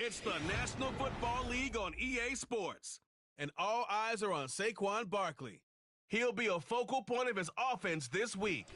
It's the National Football League on EA Sports, and all eyes are on Saquon Barkley. He'll be a focal point of his offense this week.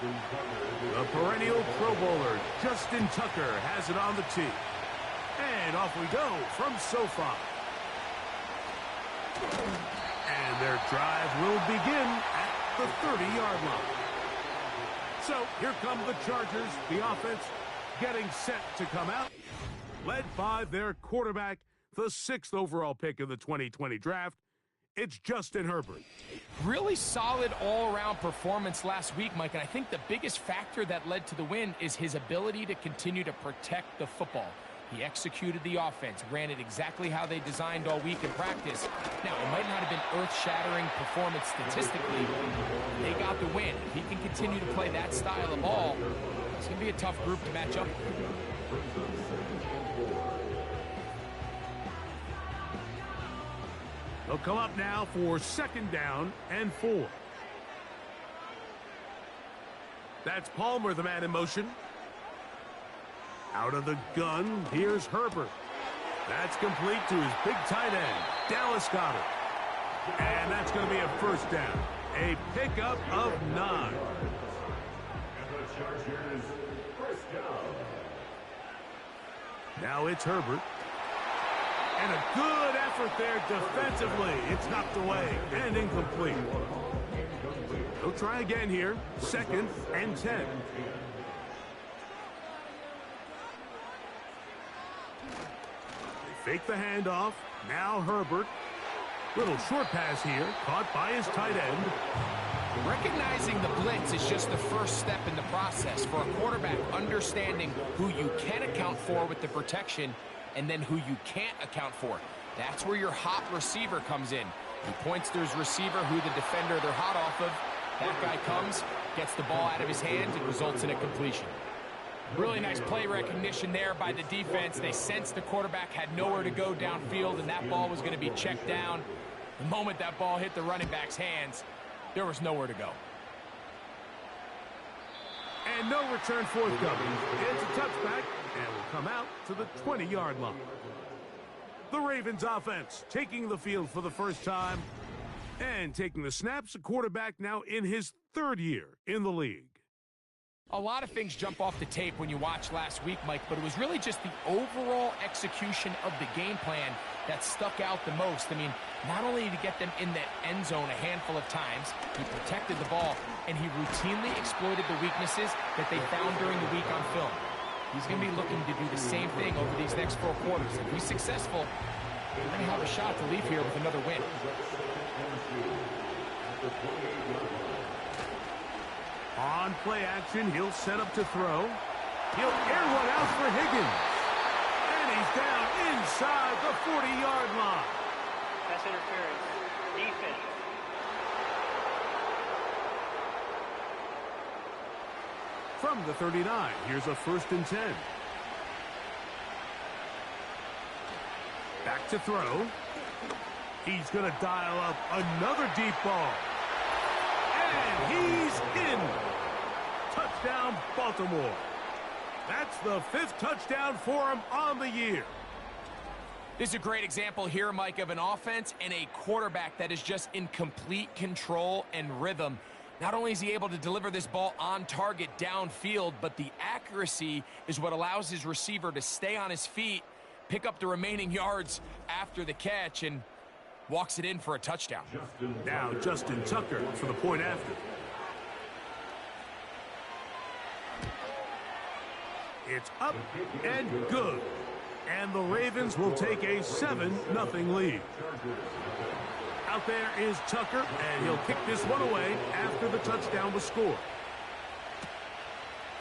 The perennial Pro Bowler, Justin Tucker, has it on the tee. And off we go from SoFi. And their drive will begin at the 30-yard line. So here come the Chargers, the offense getting set to come out, led by their quarterback, the 6th overall pick in the 2020 draft. It's Justin Herbert. Really solid all-around performance last week, Mike, and I think the biggest factor that led to the win is his ability to continue to protect the football. He executed the offense, ran it exactly how they designed all week in practice. Now, it might not have been earth-shattering performance statistically. They got the win. If he can continue to play that style of ball, it's going to be a tough group to match up with. They'll come up now for 2nd down and 4. That's Palmer, the man in motion. Out of the gun, here's Herbert. That's complete to his big tight end, Dallas Goedert. And that's going to be a 1st down. A pickup of 9. Now it's Herbert. And a good effort there defensively. It's knocked away and incomplete. They'll try again here. 2nd and 10. They fake the handoff. Now Herbert. Little short pass here. Caught by his tight end. Recognizing the blitz is just the first step in the process for a quarterback understanding who you can account for with the protection and then who you can't account for. That's where your hot receiver comes in. He points to his receiver who the defender they're hot off of. That guy comes, gets the ball out of his hands, and results in a completion. Really nice play recognition there by the defense. They sensed the quarterback had nowhere to go downfield, and that ball was going to be checked down. The moment that ball hit the running back's hands, there was nowhere to go. And no return forthcoming. It's a touchback, and will come out to the 20-yard line. The Ravens offense taking the field for the first time and taking the snaps. A quarterback now in his 3rd year in the league. A lot of things jump off the tape when you watch last week, Mike, but it was really just the overall execution of the game plan that stuck out the most. I mean, not only did he get them in the end zone a handful of times, he protected the ball, and he routinely exploited the weaknesses that they found during the week on film. He's going to be looking to do the same thing over these next 4 quarters. If he's successful, we're going to have a shot to leave here with another win. On play action, he'll set up to throw. He'll air one out for Higgins. And he's down inside the 40-yard line. Pass interference. Defense. From the 39, here's a 1st and 10. Back to throw. He's going to dial up another deep ball. And he's in. Touchdown, Baltimore. That's the 5th touchdown for him on the year. This is a great example here, Mike, of an offense and a quarterback that is just in complete control and rhythm. Not only is he able to deliver this ball on target downfield, but the accuracy is what allows his receiver to stay on his feet, pick up the remaining yards after the catch, and walks it in for a touchdown. Now Justin Tucker for the point after. It's up and good. And the Ravens will take a 7-0 lead. Out there is Tucker, and he'll kick this one away after the touchdown was scored.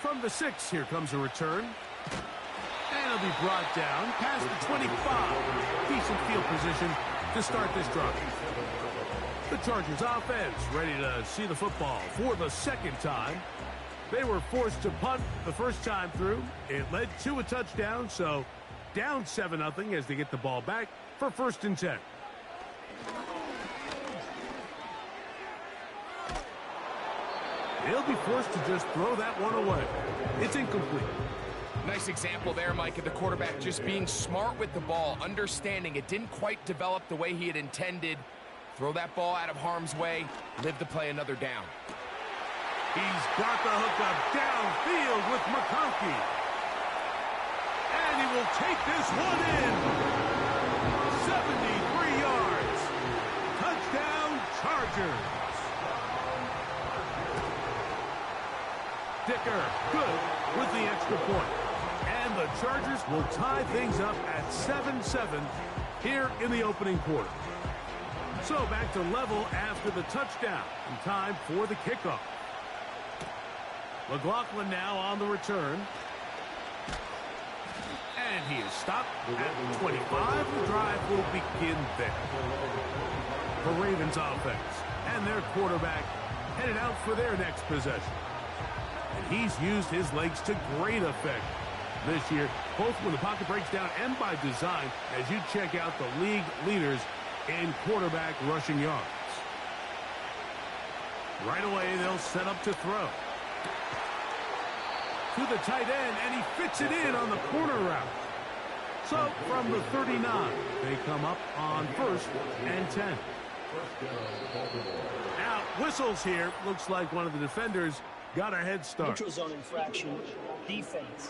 From the 6, here comes a return. And it'll be brought down past the 25. Decent field position to start this drive. The The Chargers offense ready to see the football for the second time. They were forced to punt the first time through. It led to a touchdown, so down 7-0 as they get the ball back for 1st and 10. They'll be forced to just throw that one away. It's incomplete. Nice example there, Mike, of the quarterback just being smart with the ball, understanding it didn't quite develop the way he had intended. Throw that ball out of harm's way, live to play another down. He's got the hookup downfield with McConkey. And he will take this one in. 73 yards. Touchdown, Chargers. Dicker, good with the extra point. And the Chargers will tie things up at 7-7 here in the opening quarter. So back to level after the touchdown. And time for the kickoff. McLaughlin now on the return. And he is stopped at 25. The drive will begin there. The Ravens offense and their quarterback headed out for their next possession. And he's used his legs to great effect this year, both when the pocket breaks down and by design, as you check out the league leaders in quarterback rushing yards. Right away, they'll set up to throw. To the tight end, and he fits it in on the corner route. So, from the 39, they come up on 1st and 10. Now, whistles here. Looks like one of the defenders got a head start. Neutral zone infraction, defense.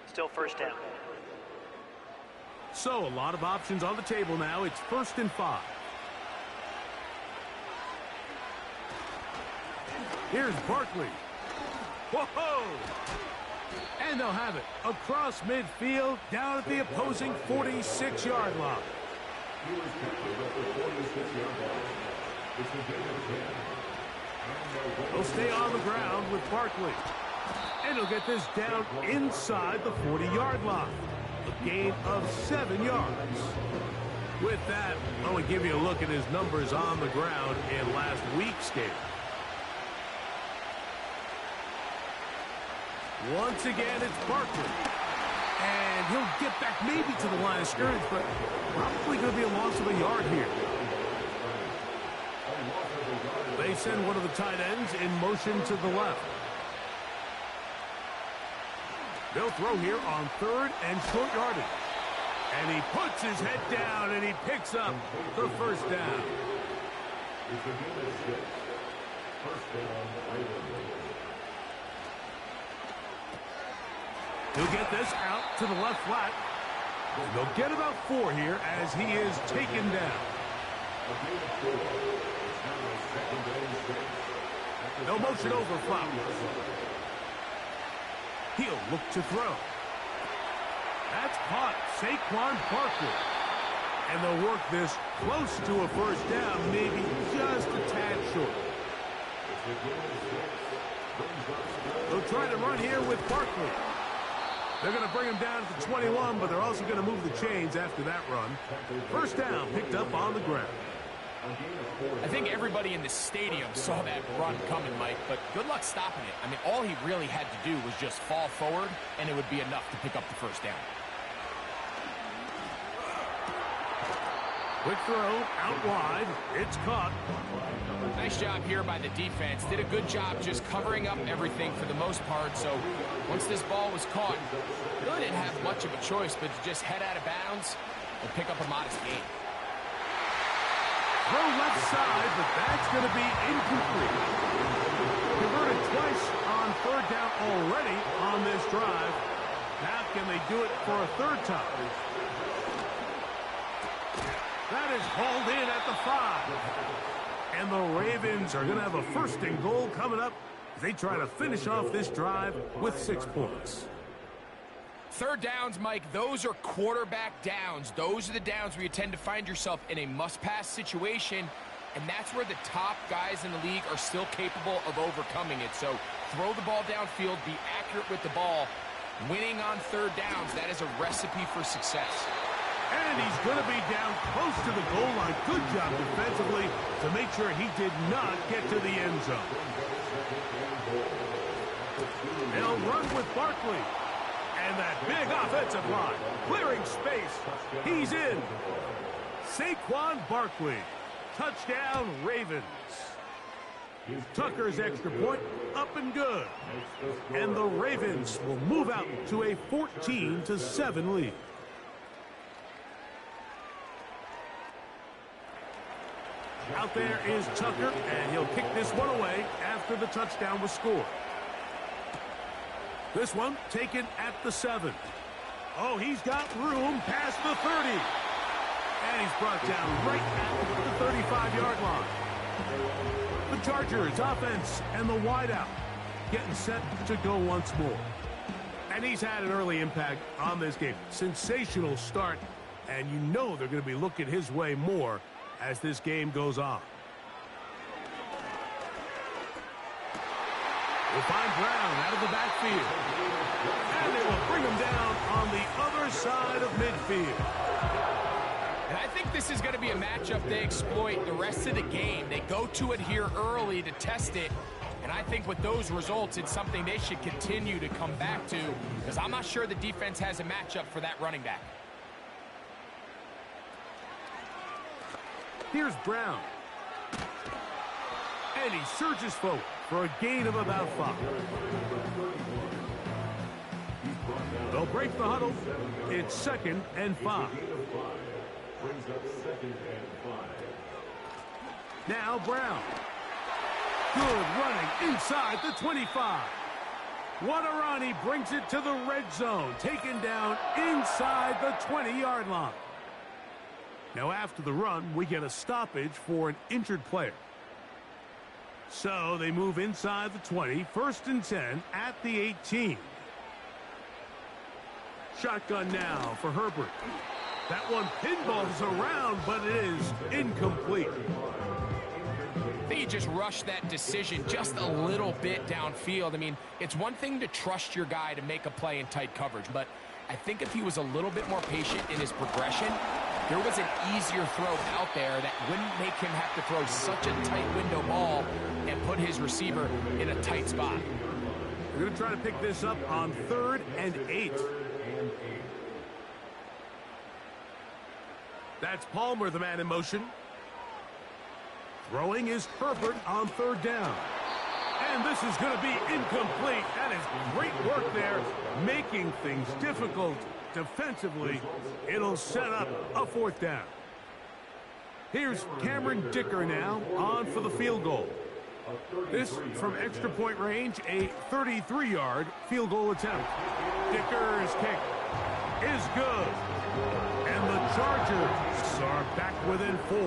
Still 1st down. So, a lot of options on the table now. It's 1st and 5. Here's Barkley. Whoa! And they'll have it across midfield, down at the opposing 46-yard line. They'll stay on the ground with Barkley. And he'll get this down inside the 40-yard line. A gain of 7 yards. With that, I want to give you a look at his numbers on the ground in last week's game. Once again, it's Barkley. And he'll get back maybe to the line of scrimmage, but probably going to be a loss of a yard here. They send one of the tight ends in motion to the left. They'll throw here on 3rd and short yardage. And he puts his head down and he picks up the 1st down. He'll get this out to the left flat. They'll get about 4 here as he is taken down. No motion over Flowers. He'll look to throw. That's caught. Saquon Barkley. And they'll work this close to a 1st down, maybe just a tad short. They'll try to run here with Barkley. They're going to bring him down to 21, but they're also going to move the chains after that run. 1st down picked up on the ground. I think everybody in the stadium saw that run coming, Mike, but good luck stopping it. I mean, all he really had to do was just fall forward, and it would be enough to pick up the 1st down. Quick throw, out wide. It's caught. Nice job here by the defense. Did a good job just covering up everything for the most part. So once this ball was caught, really didn't have much of a choice but to just head out of bounds and pick up a modest gain. Throw left side, but that's going to be incomplete. Converted twice on 3rd down already on this drive. Now can they do it for a 3rd time? That is hauled in at the 5. And the Ravens are going to have a 1st and goal coming up as they try to finish off this drive with 6 points. 3rd downs, Mike, those are quarterback downs. Those are the downs where you tend to find yourself in a must-pass situation, and that's where the top guys in the league are still capable of overcoming it. So throw the ball downfield, be accurate with the ball. Winning on third downs, that is a recipe for success. And he's going to be down close to the goal line. Good job defensively to make sure he did not get to the end zone. They'll run with Barkley. And that big offensive line clearing space. He's in. Saquon Barkley. Touchdown, Ravens. Tucker's extra point up and good. And the Ravens will move out to a 14-7 lead. Out there is Tucker, and he'll kick this one away after the touchdown was scored. This one taken at the 7. Oh, he's got room past the 30. And he's brought down right at the 35-yard line. The Chargers offense and the wideout getting set to go once more. And he's had an early impact on this game. Sensational start, and you know they're going to be looking his way more as this game goes on. We'll find Brown out of the backfield. And they will bring him down on the other side of midfield. And I think this is going to be a matchup they exploit the rest of the game. They go to it here early to test it. And I think with those results, it's something they should continue to come back to, because I'm not sure the defense has a matchup for that running back. Here's Brown. And he surges forward for a gain of about 5. They'll break the huddle. It's 2nd and 5. Now Brown. Good running inside the 25. What a run. He brings it to the red zone. Taken down inside the 20-yard line. Now after the run, we get a stoppage for an injured player. So they move inside the 20, 1st and 10 at the 18. Shotgun now for Herbert. That one pinballs around, but it is incomplete. I think you just rushed that decision just a little bit downfield. I mean, it's one thing to trust your guy to make a play in tight coverage, but I think if he was a little bit more patient in his progression, there was an easier throw out there that wouldn't make him have to throw such a tight window ball and put his receiver in a tight spot. We're going to try to pick this up on 3rd and 8. That's Palmer, the man in motion. Throwing is Herbert on 3rd down. And this is going to be incomplete. That is great work there, making things difficult defensively. It'll set up a 4th down. Here's Cameron Dicker now on for the field goal. This from extra point range, a 33-yard field goal attempt. Dicker's kick is good. And the Chargers are back within 4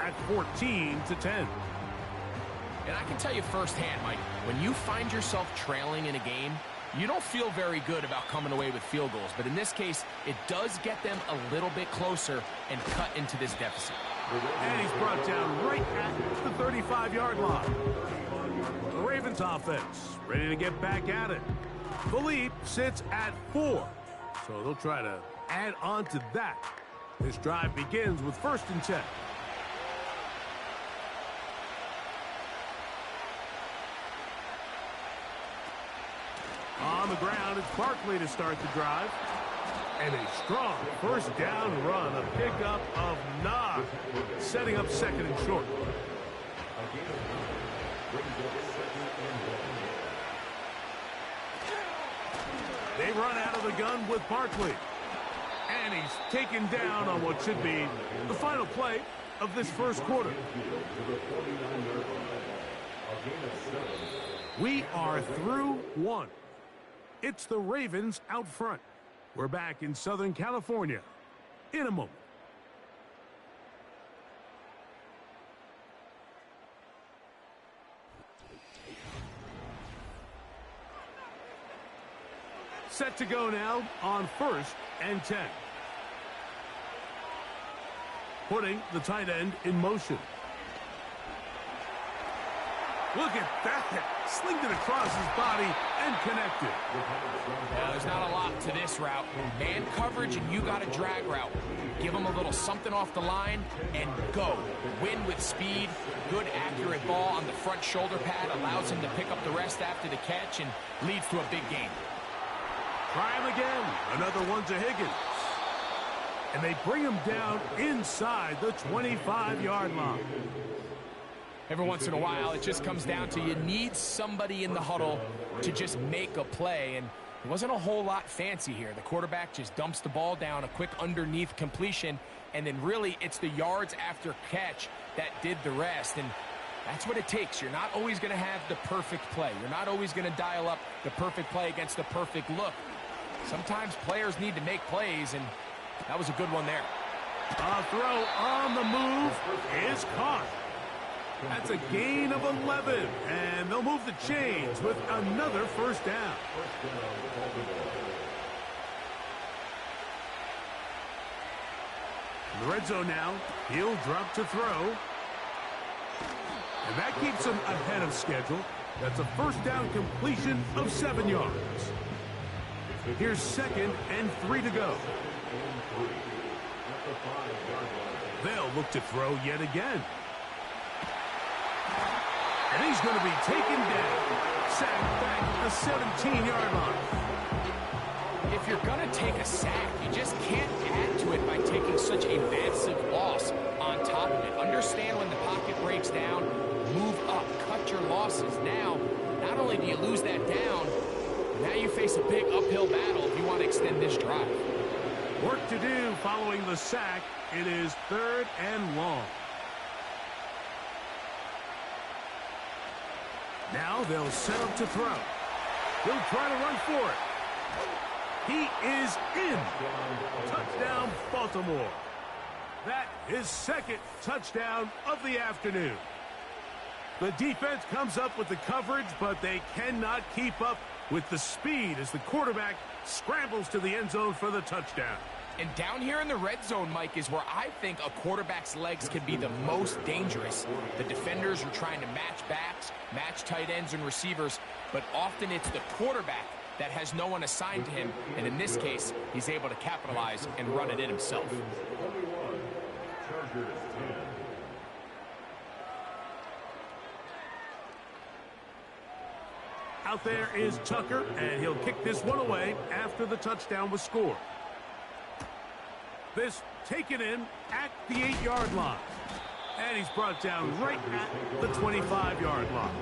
at 14-10. And I can tell you firsthand, Mike, when you find yourself trailing in a game, you don't feel very good about coming away with field goals. But in this case, it does get them a little bit closer and cut into this deficit. And he's brought down right at the 35-yard line. The Ravens offense ready to get back at it. The lead sits at 4. So they'll try to add on to that. This drive begins with 1st and 10. On the ground, it's Barkley to start the drive. And a strong 1st down run, a pickup of 9, setting up 2nd and short. They run out of the gun with Barkley. And he's taken down on what should be the final play of this 1st quarter. We are through 1. It's the Ravens out front. We're back in Southern California in a moment. Set to go now on 1st and 10. Putting the tight end in motion. Look at that. slinged it across his body and connected. Well, there's not a lot to this route. Man coverage and you got a drag route. Give him a little something off the line and go. Win with speed. Good accurate ball on the front shoulder pad allows him to pick up the rest after the catch and leads to a big gain. Try him again. Another one to Higgins. And they bring him down inside the 25-yard line. Every once in a while, it just comes down to you need somebody in the huddle to just make a play. And it wasn't a whole lot fancy here. The quarterback just dumps the ball down, a quick underneath completion, and then really it's the yards after catch that did the rest. And that's what it takes. You're not always going to have the perfect play. You're not always going to dial up the perfect play against the perfect look. Sometimes players need to make plays, and that was a good one there. A throw on the move is caught. That's a gain of 11, and they'll move the chains with another first down. In the red zone now, he'll drop to throw. And that keeps him ahead of schedule. That's a first down completion of 7 yards. Here's 2nd and 3 to go. They'll look to throw yet again. And he's going to be taken down. Sacked back at the 17-yard line. If you're going to take a sack, you just can't add to it by taking such a massive loss on top of it. Understand when the pocket breaks down, move up, cut your losses. Now, not only do you lose that down, now you face a big uphill battle if you want to extend this drive. Work to do following the sack. It is 3rd and long. Now they'll set up to throw. He'll try to run for it. He is in. Touchdown, Baltimore. That is 2nd touchdown of the afternoon. The defense comes up with the coverage, but they cannot keep up with the speed as the quarterback scrambles to the end zone for the touchdown. And down here in the red zone, Mike, is where I think a quarterback's legs can be the most dangerous. The defenders are trying to match backs, match tight ends and receivers, but often it's the quarterback that has no one assigned to him, and in this case, he's able to capitalize and run it in himself. Out there is Tucker, and he'll kick this one away after the touchdown was scored. This taken in at the 8-yard line. And he's brought down right at the 25-yard line.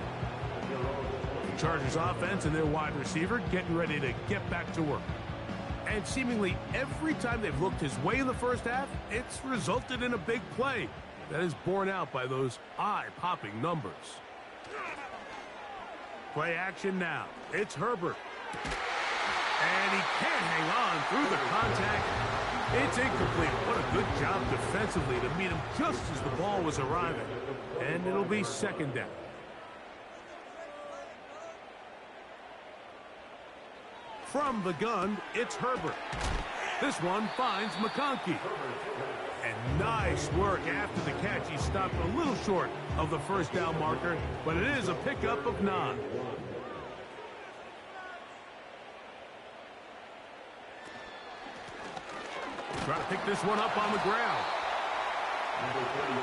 The Chargers offense and their wide receiver getting ready to get back to work. And seemingly every time they've looked his way in the first half, it's resulted in a big play that is borne out by those eye-popping numbers. Play action now. It's Herbert. And he can't hang on through the contact. It's incomplete. What a good job defensively to meet him just as the ball was arriving. And it'll be 2nd down. From the gun, it's Herbert. This one finds McConkey. And nice work after the catch. He stopped a little short of the first down marker, but it is a pickup of 9. Try to pick this one up on the ground. Number 35,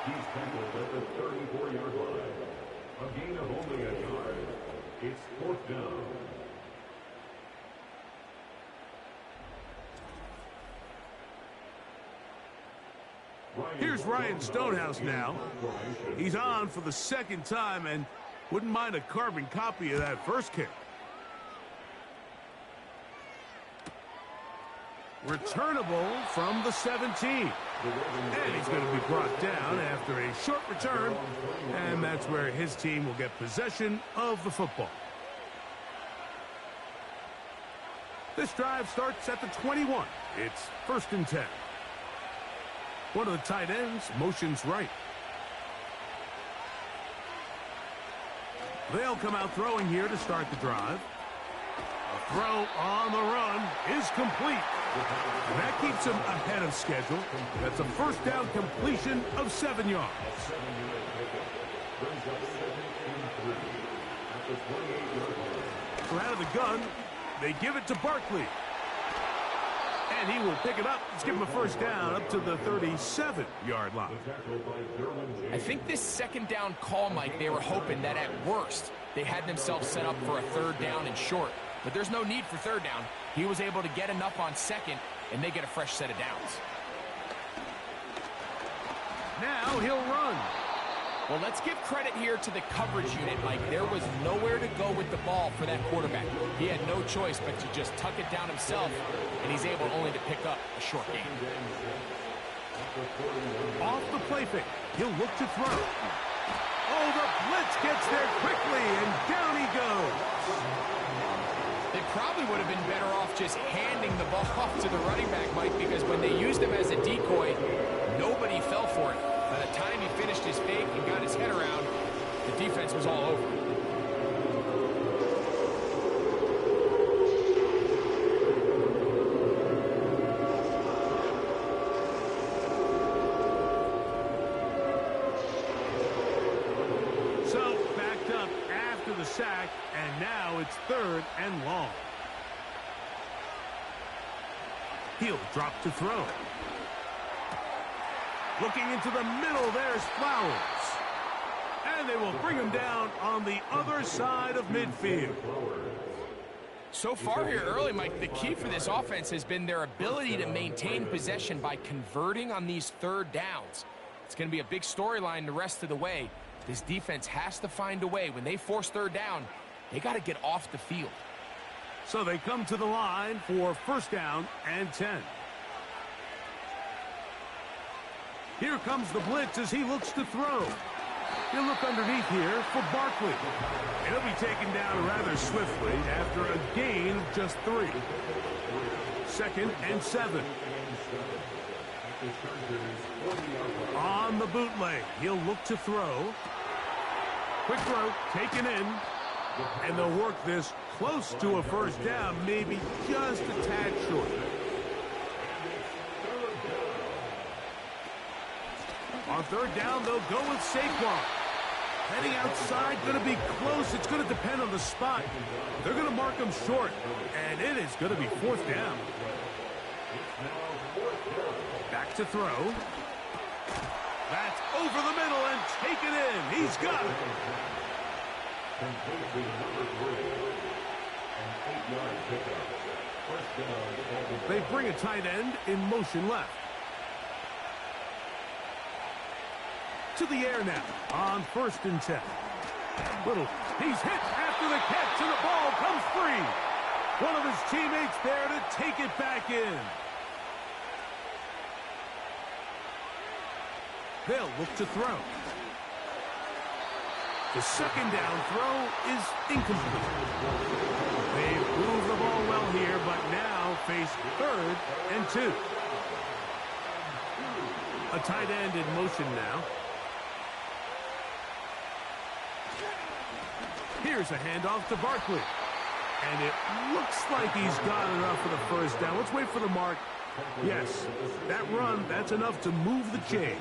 he's tackled at the 34-yard line. A gain of only a yard. It's 4th down. Here's Ryan Stonehouse now. He's on for the 2nd time and wouldn't mind a carbon copy of that first kick. Returnable from the 17. And he's going to be brought down after a short return. And that's where his team will get possession of the football. This drive starts at the 21. It's 1st and 10. One of the tight ends motions right. They'll come out throwing here to start the drive. A throw on the run is complete. And that keeps him ahead of schedule. That's a first down completion of 7 yards. Brings up 2nd and 3 at the 28-yard line. So out of the gun, they give it to Barkley. And he will pick it up. Let's give him a first down up to the 37-yard line. I think this second down call, Mike, they were hoping that at worst they had themselves set up for a third down and short. But there's no need for third down. He was able to get enough on second, and they get a fresh set of downs. Now he'll run. Well, let's give credit here to the coverage unit, Mike. There was nowhere to go with the ball for that quarterback. He had no choice but to just tuck it down himself, and he's able only to pick up a short gain. Off the play fake. He'll look to throw. Oh, the blitz gets there quickly, and down he goes. They probably would have been better off just handing the ball off to the running back, Mike, because when they used him as a decoy, nobody fell for it. By the time he finished his fake and got his head around, the defense was all over. So, backed up after the sack, and now it's 3rd and long. He'll drop to throw. Looking into the middle, there's Flowers. And they will bring him down on the other side of midfield. So far here early, Mike, the key for this offense has been their ability to maintain possession by converting on these third downs. It's going to be a big storyline the rest of the way. This defense has to find a way. When they force third down, they got to get off the field. So they come to the line for first down and 10. Here comes the blitz as he looks to throw. He'll look underneath here for Barkley. And he'll be taken down rather swiftly after a gain of just 3. 2nd and 7. On the bootleg, he'll look to throw. Quick throw, taken in. And they'll work this close to a first down, maybe just a tad short. On third down, they'll go with Saquon. Heading outside, going to be close. It's going to depend on the spot. They're going to mark him short, and it is going to be 4th down. Back to throw. That's over the middle and taken in. He's got it. They bring a tight end in motion left. To the air now on 1st and 10. Little, he's hit after the catch, and the ball comes free. One of his teammates there to take it back in. They'll look to throw. The second down throw is incomplete. They've moved the ball well here, but now face 3rd and 2. A tight end in motion now. Here's a handoff to Barkley. And it looks like he's got enough for the first down. Let's wait for the mark. Yes, that run, that's enough to move the chains.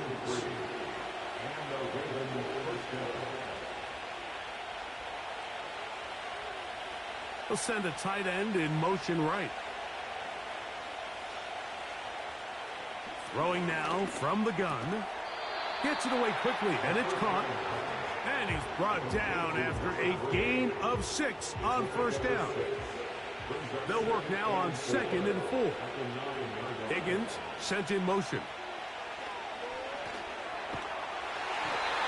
They'll send a tight end in motion right. Throwing now from the gun. Gets it away quickly, and it's caught. And he's brought down after a gain of 6 on first down. They'll work now on 2nd and 4. Higgins sent in motion.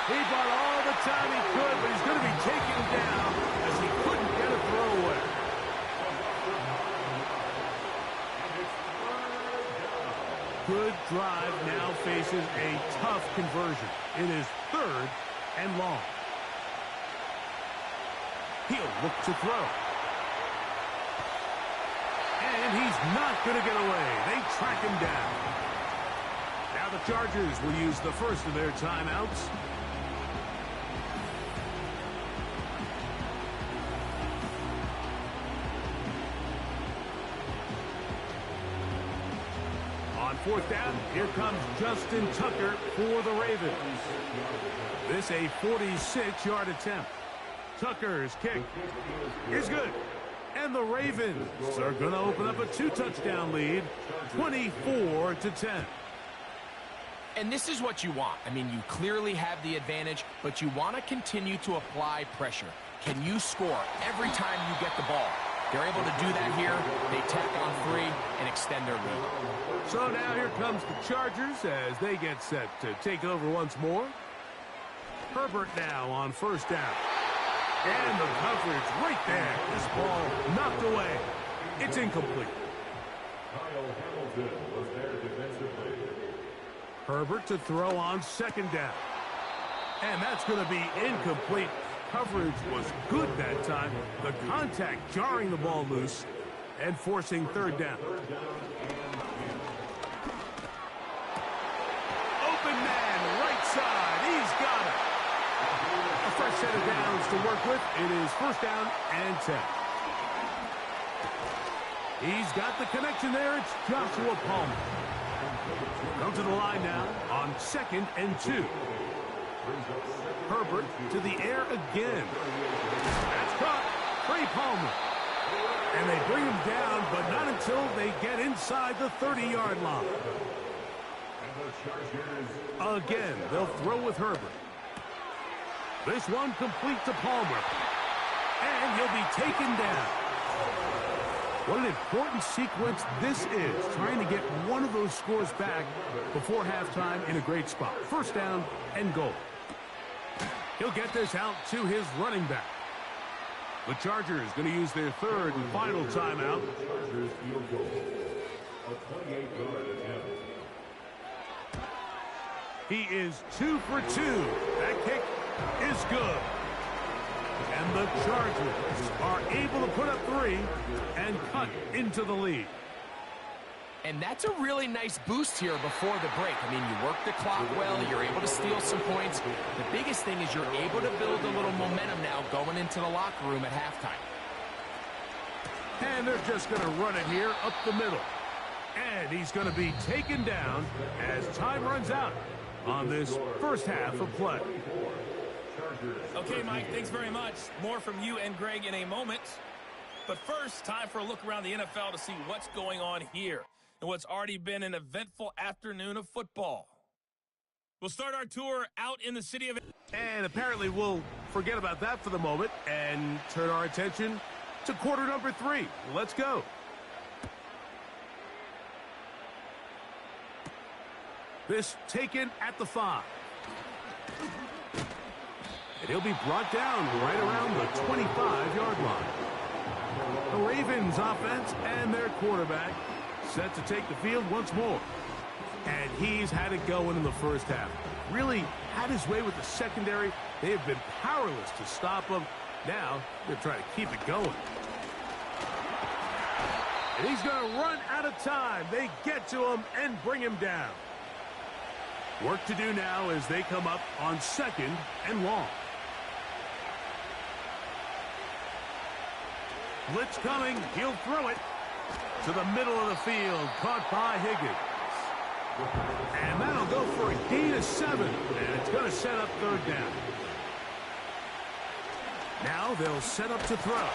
He bought all the time he could, but he's going to be taken down as he couldn't get a throw away. Good drive now faces a tough conversion. It is 3rd and long. He'll look to throw. And he's not going to get away. They track him down. Now the Chargers will use the first of their timeouts. On fourth down, here comes Justin Tucker for the Ravens. This a 46-yard attempt. Tucker's kick is good. And the Ravens are going to open up a 2-touchdown lead, 24-10. And this is what you want. I mean, you clearly have the advantage, but you want to continue to apply pressure. Can you score every time you get the ball? They're able to do that here. They tack on 3 and extend their lead. So now here comes the Chargers as they get set to take over once more. Herbert now on first down. And the coverage right there. This ball knocked away. It's incomplete. Kyle Hamilton was there defensively. Herbert to throw on second down. And that's going to be incomplete. Coverage was good that time. The contact jarring the ball loose and forcing third down. Open man, right side. He's got it. A fresh set of downs to work with. It is first down and 10. He's got the connection there. It's Joshua Palmer. Come to the line now on 2nd and 2. Herbert to the air again. That's caught. Trey Palmer. And they bring him down, but not until they get inside the 30-yard line. Again, they'll throw with Herbert. This one complete to Palmer. And he'll be taken down. What an important sequence this is, trying to get one of those scores back before halftime in a great spot. First down and goal. He'll get this out to his running back. The Chargers going to use their third and final timeout. He is 2 for 2. That kick is good. And the Chargers are able to put up 3 and cut into the lead. And that's a really nice boost here before the break. I mean, you work the clock well. You're able to steal some points. The biggest thing is you're able to build a little momentum now going into the locker room at halftime. And they're just going to run it here up the middle. And he's going to be taken down as time runs out on this first half of play. Okay, Mike, thanks very much. More from you and Greg in a moment. But first, time for a look around the NFL to see what's going on here and what's already been an eventful afternoon of football. We'll start our tour out in the city of... And apparently we'll forget about that for the moment and turn our attention to quarter number 3. Let's go. This taken at the 5. And he'll be brought down right around the 25-yard line. The Ravens offense and their quarterback set to take the field once more. And he's had it going in the first half. Really had his way with the secondary. They have been powerless to stop him. Now they're trying to keep it going. And he's going to run out of time. They get to him and bring him down. Work to do now as they come up on 2nd and long. Blitz coming. He'll throw it to the middle of the field. Caught by Higgins. And that'll go for a gain of 7. And it's going to set up third down. Now they'll set up to throw.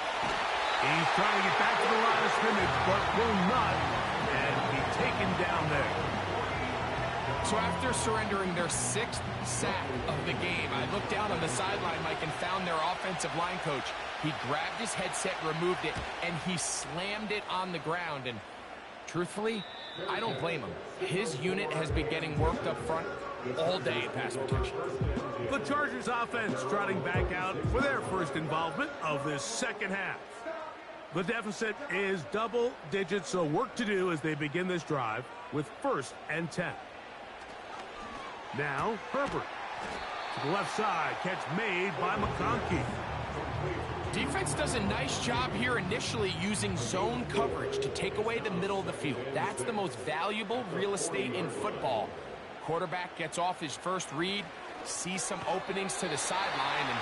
He's trying to get back to the line of scrimmage, but will not. And be taken down there. So after surrendering their 6th sack of the game, I looked down on the sideline, Mike, and found their offensive line coach. He grabbed his headset, removed it, and he slammed it on the ground. And truthfully, I don't blame him. His unit has been getting worked up front all day in pass protection. The Chargers offense trotting back out for their first involvement of this second half. The deficit is double digits, so work to do as they begin this drive with 1st and 10. Now, Herbert to the left side. Catch made by McConkey. Defense does a nice job here initially using zone coverage to take away the middle of the field. That's the most valuable real estate in football. Quarterback gets off his first read, sees some openings to the sideline, and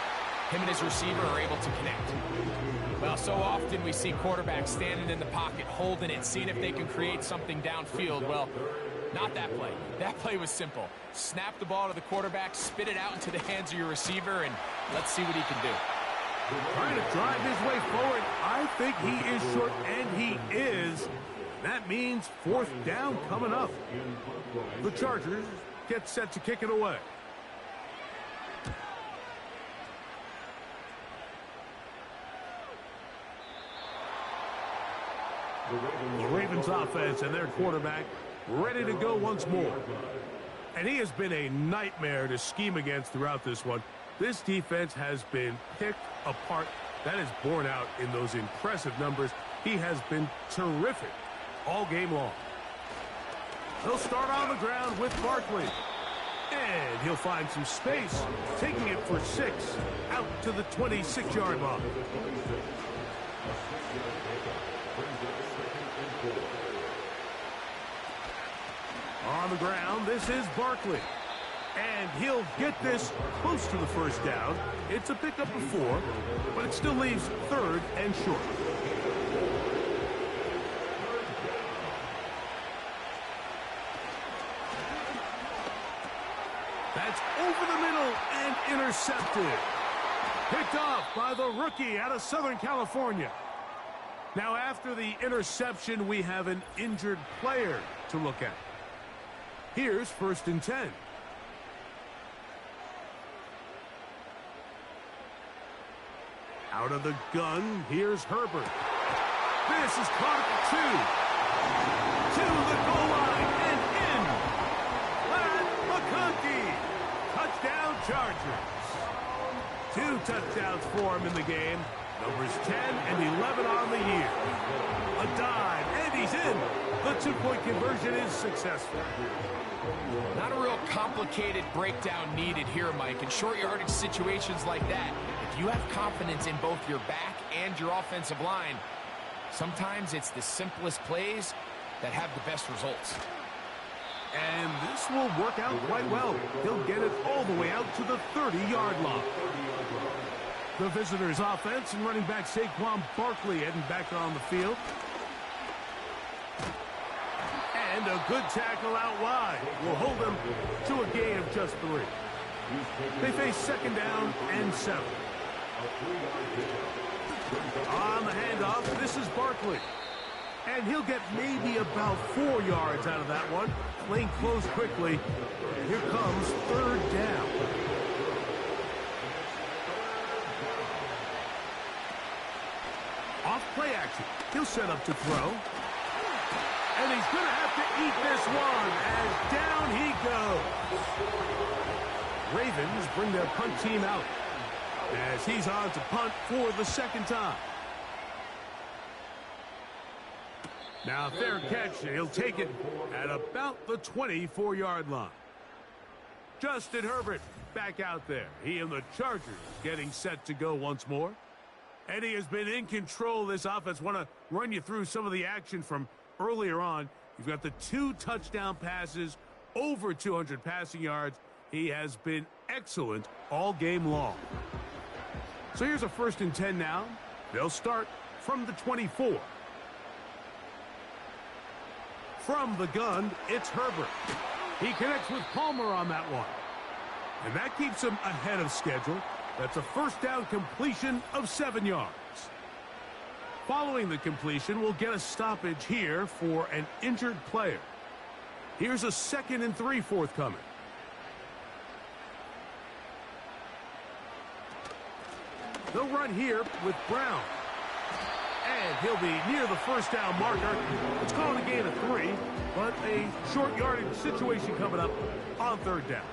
him and his receiver are able to connect. Well, so often we see quarterbacks standing in the pocket, holding it, seeing if they can create something downfield. Well, Not that play. That play was simple. Snap the ball to the quarterback, spit it out into the hands of your receiver, and let's see what he can do. Trying to drive his way forward. I think he is short, and he is. That means fourth down coming up. The Chargers get set to kick it away. The Ravens offense and their quarterback ready to go once more. And he has been a nightmare to scheme against throughout this one. This defense has been picked apart. That is borne out in those impressive numbers. He has been terrific all game long. He'll start on the ground with Barkley. And he'll find some space, taking it for 6 out to the 26-yard line. On the ground, this is Barkley. And he'll get this close to the first down. It's a pickup of 4, but it still leaves 3rd and short. That's over the middle and intercepted. Picked off by the rookie out of Southern California. Now, after the interception, we have an injured player to look at. Here's 1st and 10. Out of the gun, here's Herbert. This is caught at the 2. To the goal line and in. Touchdown, Chargers. 2 touchdowns for him in the game. Numbers 10 and 11 on the year. A dive, and he's in. The 2-point conversion is successful. Not a real complicated breakdown needed here, Mike. In short yardage situations like that, if you have confidence in both your back and your offensive line, sometimes it's the simplest plays that have the best results. And this will work out quite well. He'll get it all the way out to the 30-yard line. The visitors' offense and running back Saquon Barkley heading back on the field. And a good tackle out wide will hold them to a gain of just 3. They face 2nd down and 7. On the handoff, this is Barkley. And he'll get maybe about 4 yards out of that one. Playing close quickly. Here comes 3rd down. Off play action. He'll set up to throw. And he's going to have to eat this one as down he goes. Ravens bring their punt team out as he's on to punt for the 2nd time. Now, fair catch, and he'll take it at about the 24-yard line. Justin Herbert back out there. He and the Chargers getting set to go once more. And he has been in control of this offense. Want to run you through some of the action from earlier on. You've got the 2 touchdown passes, over 200 passing yards. He has been excellent all game long. So here's a 1st and 10 now. They'll start from the 24. From the gun, it's Herbert. He connects with Palmer on that one. And that keeps him ahead of schedule. That's a 1st down completion of 7 yards. Following the completion, we'll get a stoppage here for an injured player. Here's a 2nd and 3 forthcoming. They'll run here with Brown. And he'll be near the 1st down marker. It's called a gain of 3, but a short yardage situation coming up on 3rd down.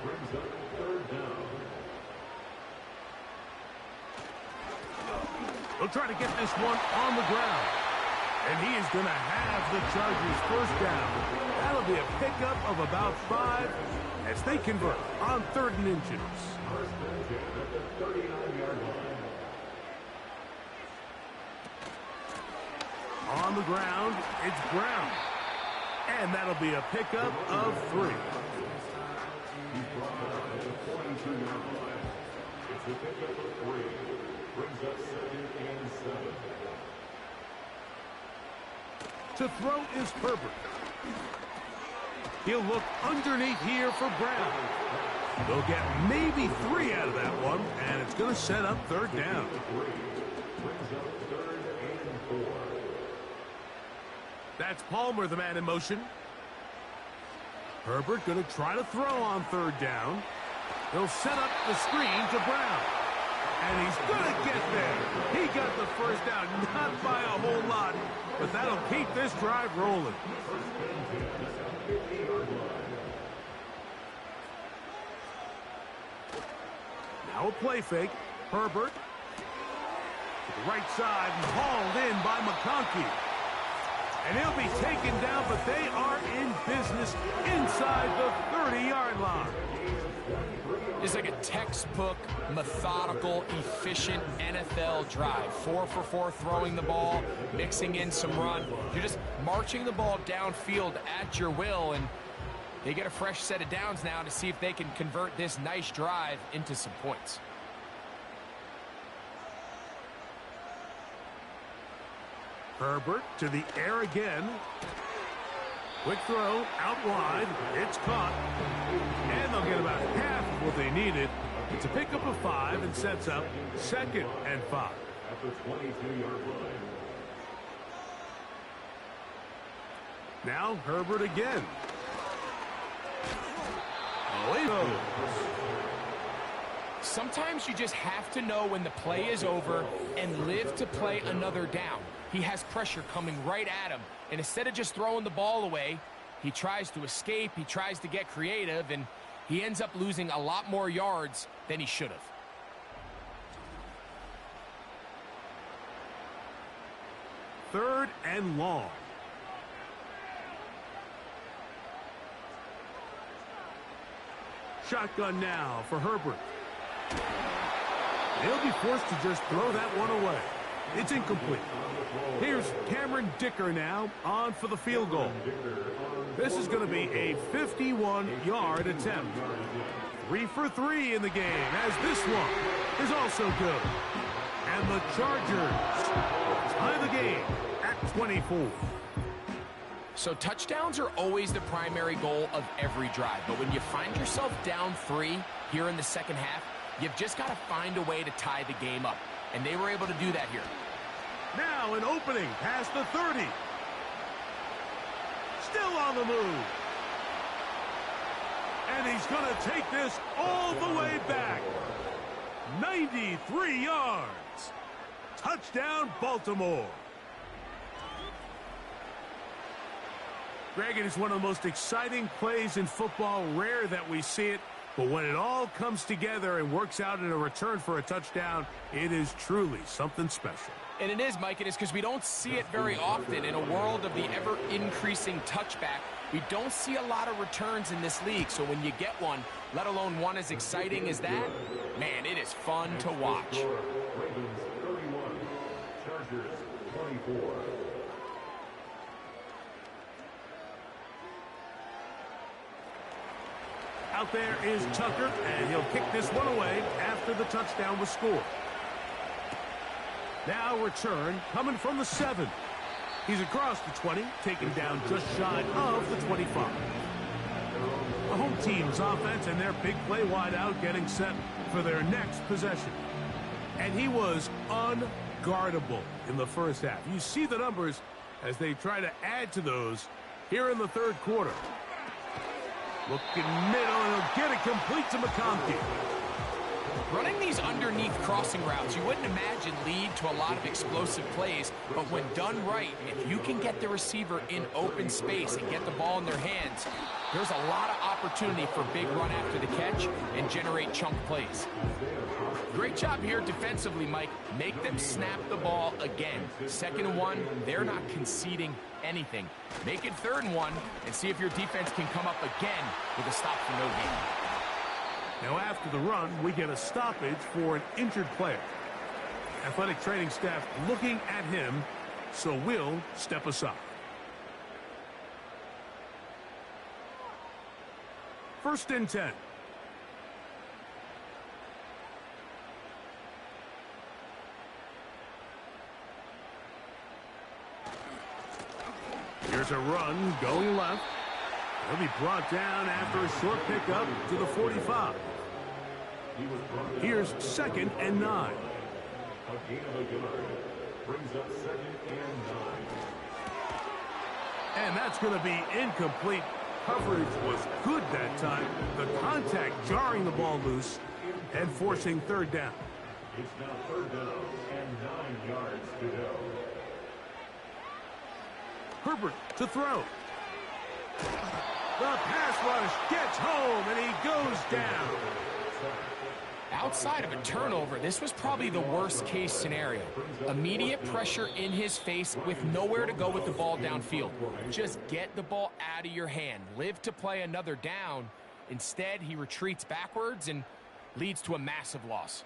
They'll try to get this one on the ground. And he is going to have the Chargers' 1st down. That'll be a pickup of about 5 as they convert on 3rd and inches. On the ground, it's Brown. And that'll be a pickup of 3. He's brought down at the 22-yard line. It's a pickup of 3. Brings up 2nd and 7. To throw is Herbert. He'll look underneath here for Brown. They'll get maybe 3 out of that one, and it's going to set up third down. That's Palmer, the man in motion. Herbert going to try to throw on third down. He'll set up the screen to Brown. And he's going to get there. He got the first down, not by a whole lot, but that'll keep this drive rolling. Now a play fake. Herbert. To the right side and hauled in by McConkey. And he'll be taken down, but they are in business inside the 30-yard line. It's like a textbook, methodical, efficient NFL drive. 4 for 4 throwing the ball, mixing in some run. You're just marching the ball downfield at your will, and they get a fresh set of downs now to see if they can convert this nice drive into some points. Herbert to the air again. Quick throw, out wide. It's caught. And they'll get about half of what they needed. It's a pickup of 5 and sets up 2nd and 5. At the 22-yard line. Now Herbert again. Away goes. Sometimes you just have to know when the play is over and live to play another down. He has pressure coming right at him, and instead of just throwing the ball away, he tries to escape, he tries to get creative, and he ends up losing a lot more yards than he should have. Third and long. Shotgun now for Herbert. He'll be forced to just throw that one away. It's incomplete. Here's Cameron Dicker now on for the field goal. This is going to be a 51-yard attempt. 3 for 3 in the game, as this one is also good. And the Chargers tie the game at 24. So touchdowns are always the primary goal of every drive. But when you find yourself down 3 here in the second half, you've just got to find a way to tie the game up. And they were able to do that here. Now an opening past the 30. Still on the move. And he's going to take this all the way back. 93 yards. Touchdown, Baltimore. Greg, it is one of the most exciting plays in football. Rare that we see it. But when it all comes together and works out in a return for a touchdown, it is truly something special. And it is, Mike. It is because we don't see it very often in a world of the ever-increasing touchback. We don't see a lot of returns in this league. So when you get one, let alone one as exciting as that, man, it is fun to watch. Ravens 31, Chargers 24. Out there is Tucker, and he'll kick this one away after the touchdown was scored. Now return coming from the 7. He's across the 20, taken down just shy of the 25. The home team's offense and their big play wide out getting set for their next possession. And he was unguardable in the first half. You see the numbers as they try to add to those here in the third quarter. Looking middle, and he'll get it complete to McConkey. Running these underneath crossing routes, you wouldn't imagine lead to a lot of explosive plays, but when done right, if you can get the receiver in open space and get the ball in their hands, there's a lot of opportunity for big run after the catch and generate chunk plays. Great job here defensively, Mike. Make them snap the ball again. 2nd and 1, they're not conceding anything. Make it 3rd and 1 and see if your defense can come up again with a stop for no gain. Now after the run, we get a stoppage for an injured player. Athletic training staff looking at him, so we'll step aside. 1st and 10. Here's a run going left. He'll be brought down after a short pickup to the 45. Here's 2nd and 9. A gain of a yard brings up 2nd and 9. And that's going to be incomplete. Coverage was good that time. The contact jarring the ball loose and forcing 3rd down. It's now 3rd down and 9 yards to go. Herbert to throw. The pass rush gets home, and he goes down. Outside of a turnover, this was probably the worst-case scenario. Immediate pressure in his face with nowhere to go with the ball downfield. Just get the ball out of your hand. Live to play another down. Instead, he retreats backwards and leads to a massive loss.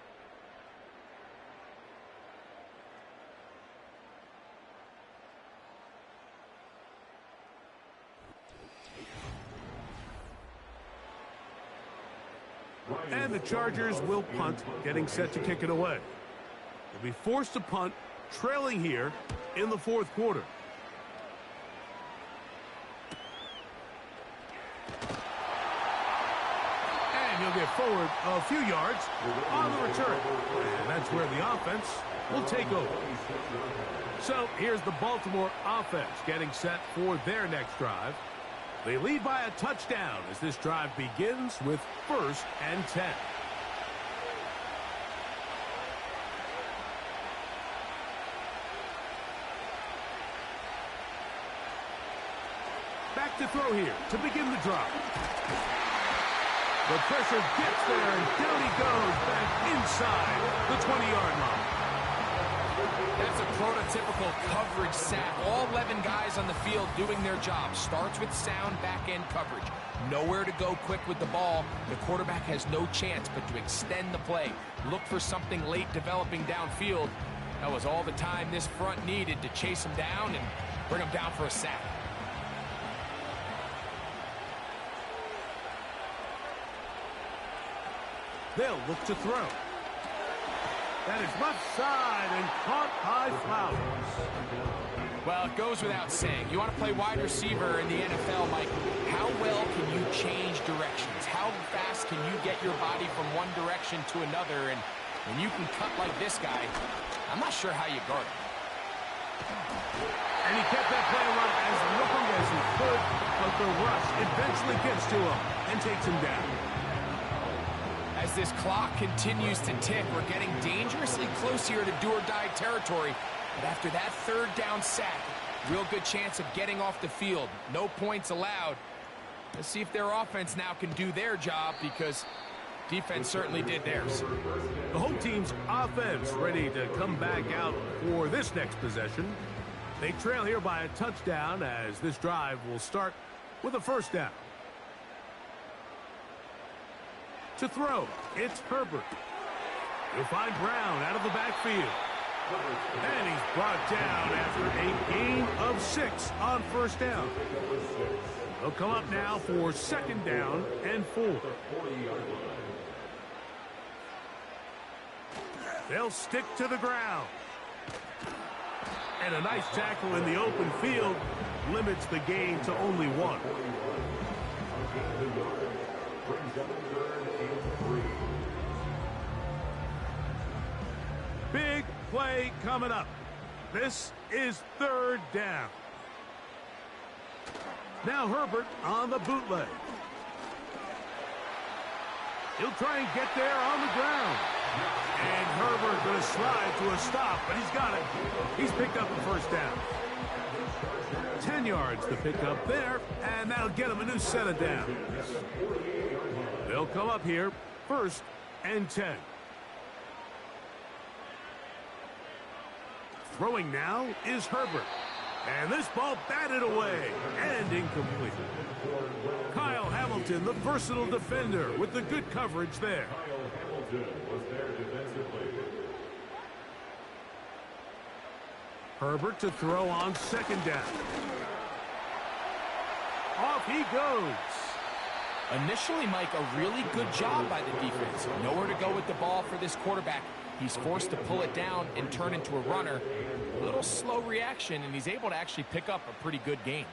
And the Chargers will punt, getting set to kick it away. They'll be forced to punt, trailing here in the 4th quarter. And he'll get forward a few yards on the return. And that's where the offense will take over. So here's the Baltimore offense getting set for their next drive. They lead by a touchdown as this drive begins with 1st and 10. Back to throw here to begin the drive. The pressure gets there, and down he goes back inside the 20-yard line. That's a prototypical coverage sack. All 11 guys on the field doing their job. Starts with sound back-end coverage. Nowhere to go quick with the ball. The quarterback has no chance but to extend the play. Look for something late developing downfield. That was all the time this front needed to chase him down and bring him down for a sack. They'll look to throw. That is left side and caught by Flowers. Well, it goes without saying. You want to play wide receiver in the NFL, Mike. How well can you change directions? How fast can you get your body from one direction to another? And when you can cut like this guy, I'm not sure how you guard it. And he kept that play alive as long as he could, but the rush eventually gets to him and takes him down. As this clock continues to tick, we're getting dangerously close here to do-or-die territory. But after that 3rd down sack, real good chance of getting off the field. No points allowed. Let's see if their offense now can do their job, because defense certainly did theirs. The home team's offense ready to come back out for this next possession. They trail here by a touchdown as this drive will start with a 1st down. To throw, it's Herbert. He'll find Brown out of the backfield. And he's brought down after a gain of 6 on 1st down. They'll come up now for 2nd down and 4. They'll stick to the ground. And a nice tackle in the open field limits the gain to only 1. Big play coming up. This is 3rd down. Now Herbert on the bootleg. He'll try and get there on the ground. And Herbert going to slide to a stop, but he's got it. He's picked up a 1st down. 10 yards to pick up there, and that'll get him a new set of downs. They'll come up here, 1st and 10. Throwing now is Herbert. And this ball batted away and incomplete. Kyle Hamilton, the versatile defender, with the good coverage there. Kyle Hamilton was there defensively. Herbert to throw on 2nd down. Off he goes. Initially, Mike, a really good job by the defense. Nowhere to go with the ball for this quarterback. He's forced to pull it down and turn into a runner. A little slow reaction, and he's able to actually pick up a pretty good gain.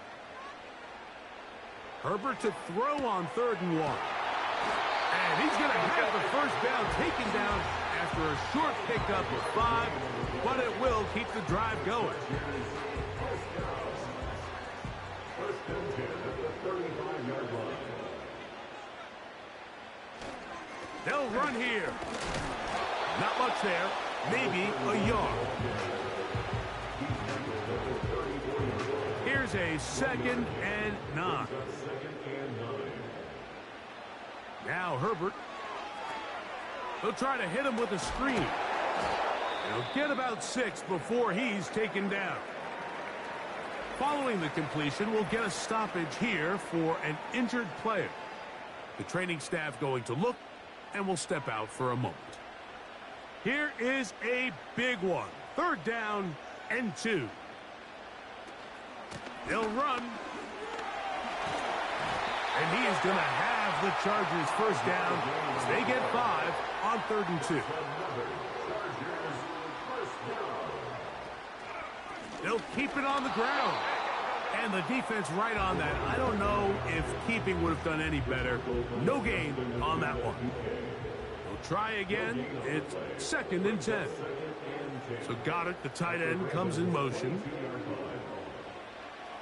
Herbert to throw on 3rd and 1. And he's going to have the first down taken down after a short pickup of 5, but it will keep the drive going. First and 10 at the 35-yard line. They'll run here. Not much there. Maybe a yard. Here's a 2nd and 9. Now Herbert. He'll try to hit him with a screen. He'll get about 6 before he's taken down. Following the completion, we'll get a stoppage here for an injured player. The training staff going to look, and will step out for a moment. Here is a big one. 3rd down and 2. They'll run. And he is going to have the Chargers first down as they get 5 on 3rd and 2. They'll keep it on the ground. And the defense right on that. I don't know if keeping would have done any better. No gain on that one. They'll try again. It's 2nd and 10. So got it. The tight end comes in motion.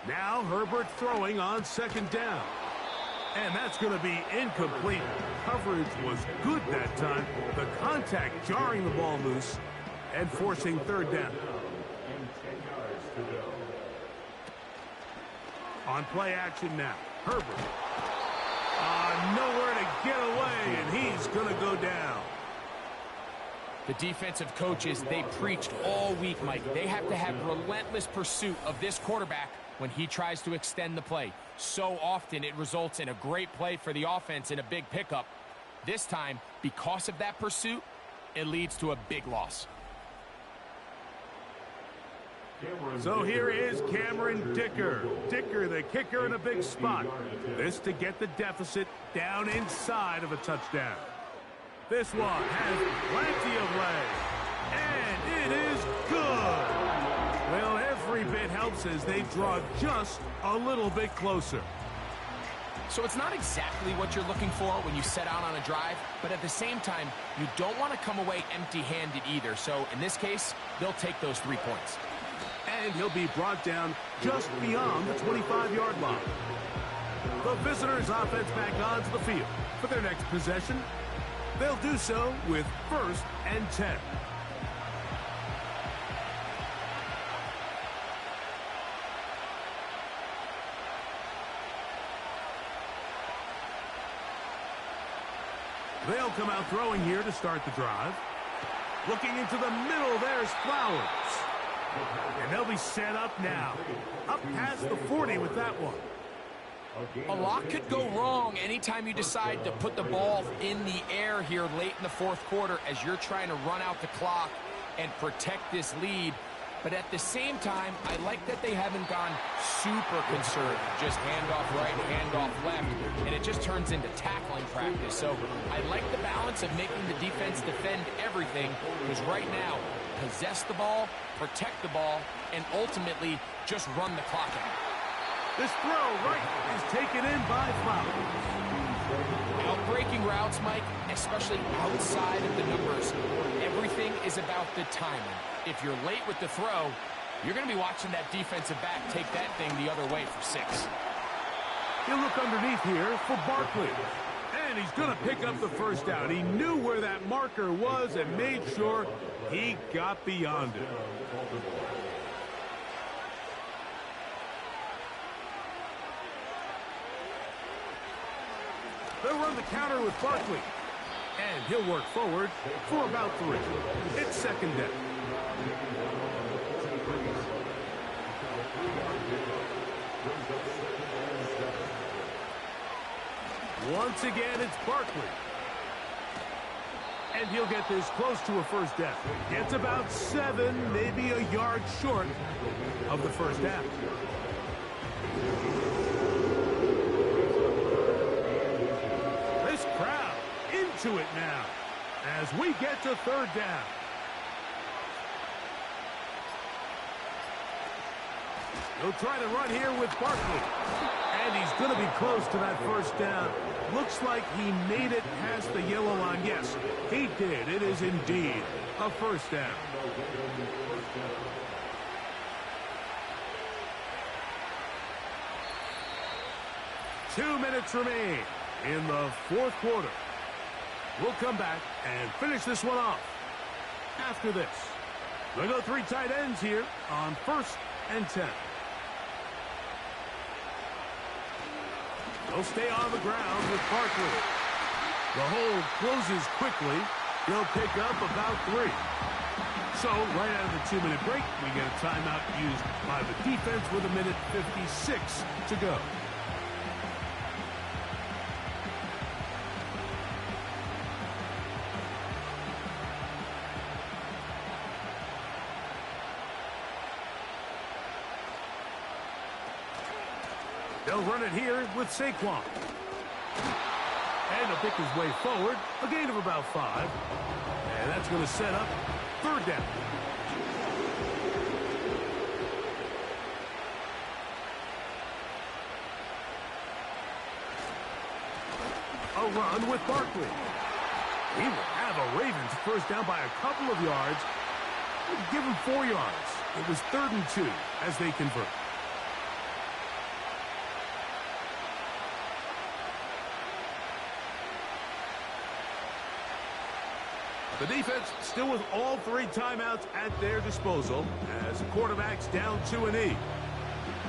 Now Herbert throwing on 2nd down. And that's going to be incomplete. Coverage was good that time. The contact jarring the ball loose and forcing 3rd down. On play action now. Herbert. Nowhere to get away, and he's going to go down. The defensive coaches, they preached all week, Mike. They have to have relentless pursuit of this quarterback when he tries to extend the play. So often it results in a great play for the offense and a big pickup. This time, because of that pursuit, it leads to a big loss. So here is Cameron Dicker. Dicker, the kicker, in a big spot. This to get the deficit down inside of a touchdown. This one has plenty of legs. And it is good. Well, every bit helps as they draw just a little bit closer. So it's not exactly what you're looking for when you set out on a drive, but at the same time, you don't want to come away empty-handed either. So in this case, they'll take those 3 points. And he'll be brought down just beyond the 25-yard line. The visitors' offense back onto the field for their next possession. They'll do so with 1st and 10. They'll come out throwing here to start the drive. Looking into the middle, there's Flowers. And they'll be set up now. Up past the 40 with that one. A lot could go wrong anytime you decide to put the ball in the air here late in the 4th quarter as you're trying to run out the clock and protect this lead. But at the same time, I like that they haven't gone super conservative. Just handoff right, handoff left, and it just turns into tackling practice. So I like the balance of making the defense defend everything, because right now, possess the ball, protect the ball, and ultimately just run the clock out. This throw right is taken in by Flowers. Outbreaking routes, Mike, especially outside of the numbers, everything is about the timing. If you're late with the throw, you're going to be watching that defensive back take that thing the other way for 6. He'll look underneath here for Barkley. And he's going to pick up the first down. He knew where that marker was and made sure he got beyond it. They'll run the counter with Barkley. And he'll work forward for about 3. It's 2nd down. Once again, it's Barkley. And he'll get this close to a first down. It's about 7, maybe a yard short of the first down. This crowd into it now as we get to 3rd down. He'll try to run here with Barkley. And And he's going to be close to that first down. Looks like he made it past the yellow line. Yes, he did. It is indeed a first down. 2 minutes remain in the fourth quarter. We'll come back and finish this one off after this. They'll go 3 tight ends here on 1st and 10. They'll stay on the ground with Barkley. The hole closes quickly. He'll pick up about 3. So, right out of the 2-minute break, we get a timeout used by the defense with 1:56 to go. They'll run it here with Saquon. And he'll pick his way forward, a gain of about 5. And that's going to set up 3rd down. A run with Barkley. He will have a Ravens first down by a couple of yards. Give him 4 yards. It was 3rd and 2 as they convert. The defense still with all 3 timeouts at their disposal as the quarterback's down 2-E.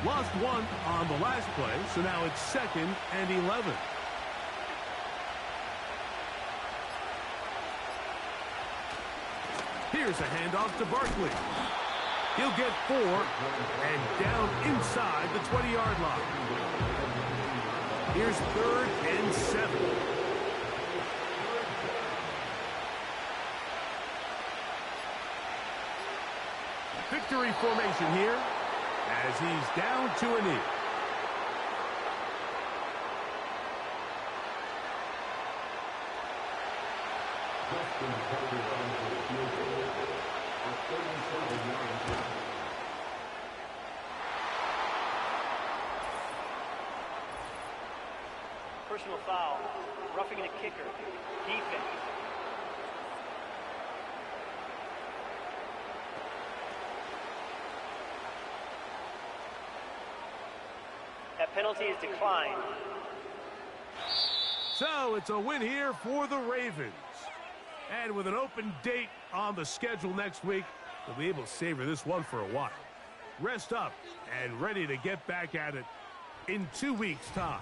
Lost 1 on the last play, so now it's 2nd and 11. Here's a handoff to Barkley. He'll get 4 and down inside the 20-yard line. Here's 3rd and 7. Victory formation here as he's down 2-E. Personal foul. Roughing the kicker. Defense. That penalty is declined. So it's a win here for the Ravens. And with an open date on the schedule next week, they'll be able to savor this one for a while. Rest up and ready to get back at it in 2 weeks' time.